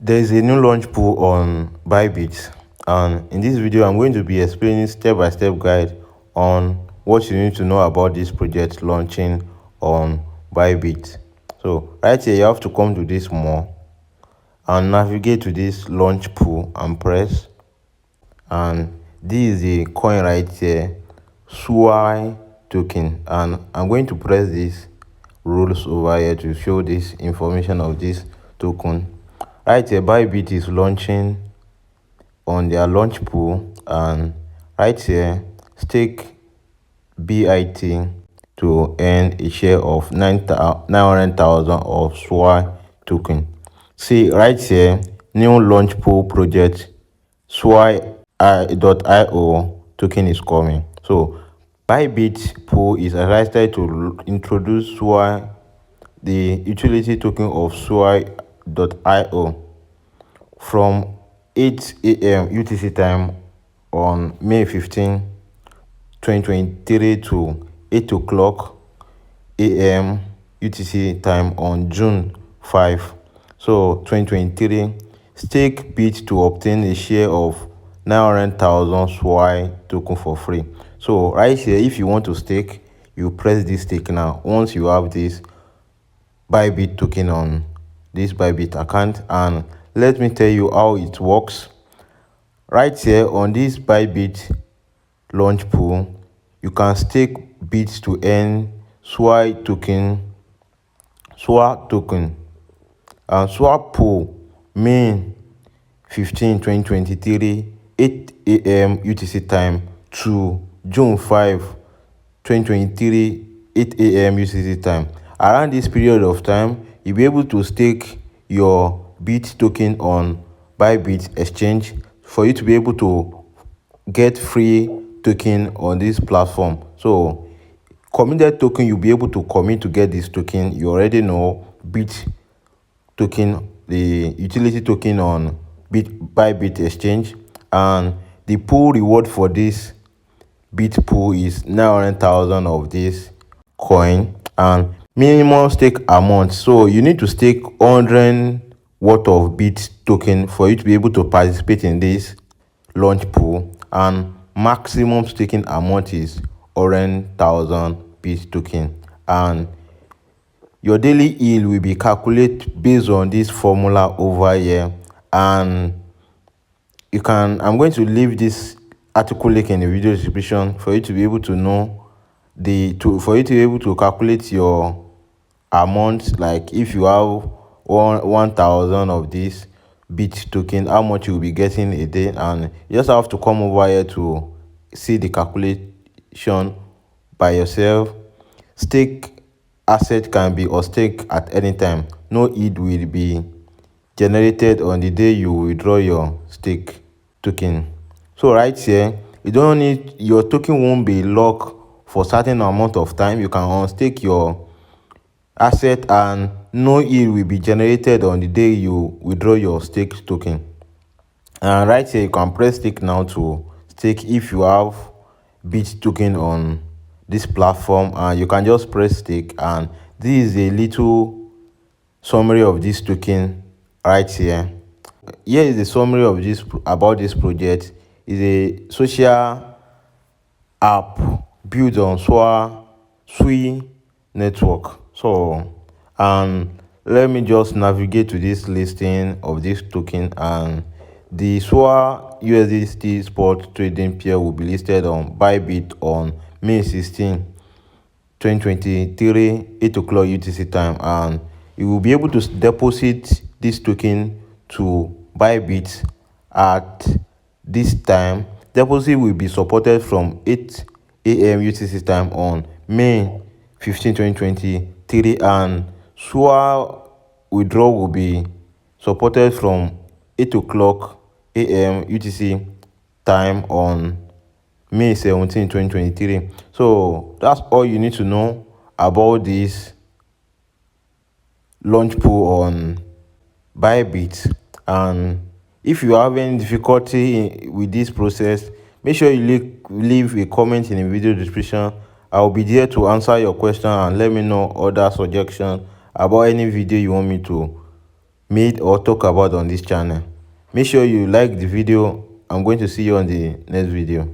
There is a new launch pool on Bybit, and in this video, I'm going to be explaining step-by-step guide on what you need to know about this project launching on Bybit. So right here, you have to come to this more and navigate to this launch pool and press. And this is the coin right here, SUIA token, and I'm going to press this rules over here to show this information of this token. Right here, Bybit is launching on their launch pool, and right here, stake BIT to earn a share of 900,000 of SUIA token. See right here, new launch pool project SUIA.io token is coming. So Bybit pool is excited to introduce SUIA, the utility token of SUIA.io, from 8 a.m. UTC time on May 15, 2023 to 8 o'clock a.m. UTC time on June 5, so 2023. Stake BIT to obtain a share of 900,000 SUIA token for free. So right here, if you want to stake, you press this stake now. Once you have this Bybit token on this Bybit account, and let me tell you how it works. Right here on this Bybit launch pool, you can stake bits to earn SUIA token. And SUIA pool May 15, 2023, 8 a.m. UTC time to June 5, 2023, 8 a.m. UTC time. Around this period of time, you'll be able to stake your BIT token on Bybit exchange for you to be able to get free token on this platform. So committed token, you'll be able to commit to get this token. You already know BIT token, the utility token on Bybit exchange, and the pool reward for this BIT pool is 900,000 of this coin, and minimum stake amount. So you need to stake 100 worth of BIT token for you to be able to participate in this launch pool, and maximum staking amount is 100,000 BIT token, and your daily yield will be calculated based on this formula over here. And I'm going to leave this article link in the video description for you to be able to know for you to be able to calculate your amount. Like if you have 1,000 of this BIT token, how much you'll be getting a day, and you just have to come over here to see the calculation by yourself. Stake asset can be or stake at any time. No yield will be generated on the day you withdraw your stake token. So right here, you don't need, your token won't be locked for certain amount of time. You can unstake your asset and no yield will be generated on the day you withdraw your stake token. And right here, you can press stake now to stake if you have BIT token on this platform, and you can just press stake. And this is a little summary of this token right here. Here is the summary of this about this project. Is a social app built on SUIA network. So, and let me just navigate to this listing of this token, and the SUIA USDT spot trading pair will be listed on Bybit on May 16, 2023, 8 o'clock UTC time, and you will be able to deposit this token to Bybit at this time. Deposit will be supported from 8 a.m. UTC time on May 15, 2023, and SUIA withdrawal will be supported from 8 o'clock a.m. UTC time on May 17, 2023. So that's all you need to know about this launch pool on Bybit. And if you have any difficulty with this process, make sure you leave a comment in the video description. I'll be there to answer your question, and let me know other suggestions about any video you want me to made or talk about on this channel. Make sure you like the video. I'm going to see you on the next video.